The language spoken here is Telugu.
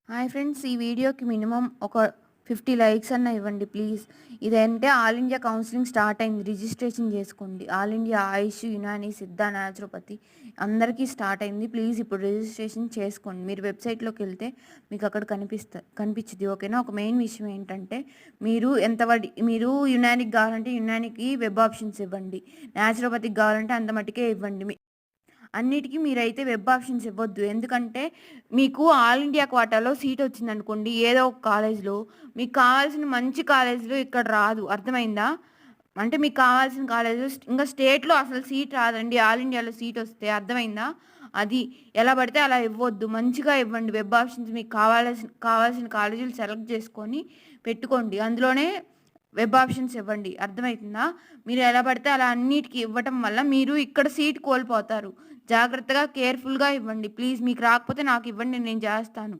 హాయ్ ఫ్రెండ్స్, ఈ వీడియోకి మినిమం ఒక 50 లైక్స్ అన్న ఇవ్వండి ప్లీజ్. ఇదంటే ఆల్ ఇండియా కౌన్సిలింగ్ స్టార్ట్ అయింది. రిజిస్ట్రేషన్ చేసుకోండి. ఆల్ ఇండియా ఆయుష్, యునాని, సిద్ధ, న్యాచురోపతి అందరికీ స్టార్ట్ అయింది. ప్లీజ్ ఇప్పుడు రిజిస్ట్రేషన్ చేసుకోండి. మీరు వెబ్సైట్లోకి వెళ్తే మీకు అక్కడ కనిపించింది. ఓకేనా. ఒక మెయిన్ విషయం ఏంటంటే మీరు యునానికి కావాలంటే యునానికి వెబ్ ఆప్షన్స్ ఇవ్వండి. న్యాచురోపతికి కావాలంటే అంత మట్టుకే ఇవ్వండి. అన్నిటికి మీరైతే వెబ్ ఆప్షన్స్ ఇవ్వద్దు. ఎందుకంటే మీకు ఆల్ ఇండియా క్వాటాలో సీట్ వచ్చిందనుకోండి ఏదో ఒక కాలేజ్‌లో, మీకు కావాల్సిన మంచి కాలేజ్‌లో ఇక్కడ రాదు. అర్థమైందా? అంటే మీకు కావాల్సిన కాలేజ్‌లో ఇంకా స్టేట్‌లో అసలు సీట్ రాదండి. ఆల్ ఇండియాలో సీట్ వస్తే అర్థమైందా? అది. ఎలా పడితే అలా ఇవ్వొద్దు. మంచిగా ఇవ్వండి వెబ్ ఆప్షన్స్. మీకు కావాల్సిన కాలేజీలు సెలెక్ట్ చేసుకొని పెట్టుకోండి. అందులోనే వెబ్ ఆప్షన్స్ ఇవ్వండి. అర్థమైతుందా? మీరు ఎలా పడితే అలా అన్నిటికి ఇవ్వటం వల్ల మీరు ఇక్కడ సీట్ కోల్పోతారు. జాగ్రత్తగా కేర్‌ఫుల్‌గా ఇవ్వండి. ప్లీజ్ మీకు రాకపోతే నాకివ్వండి, నేను చేస్తాను.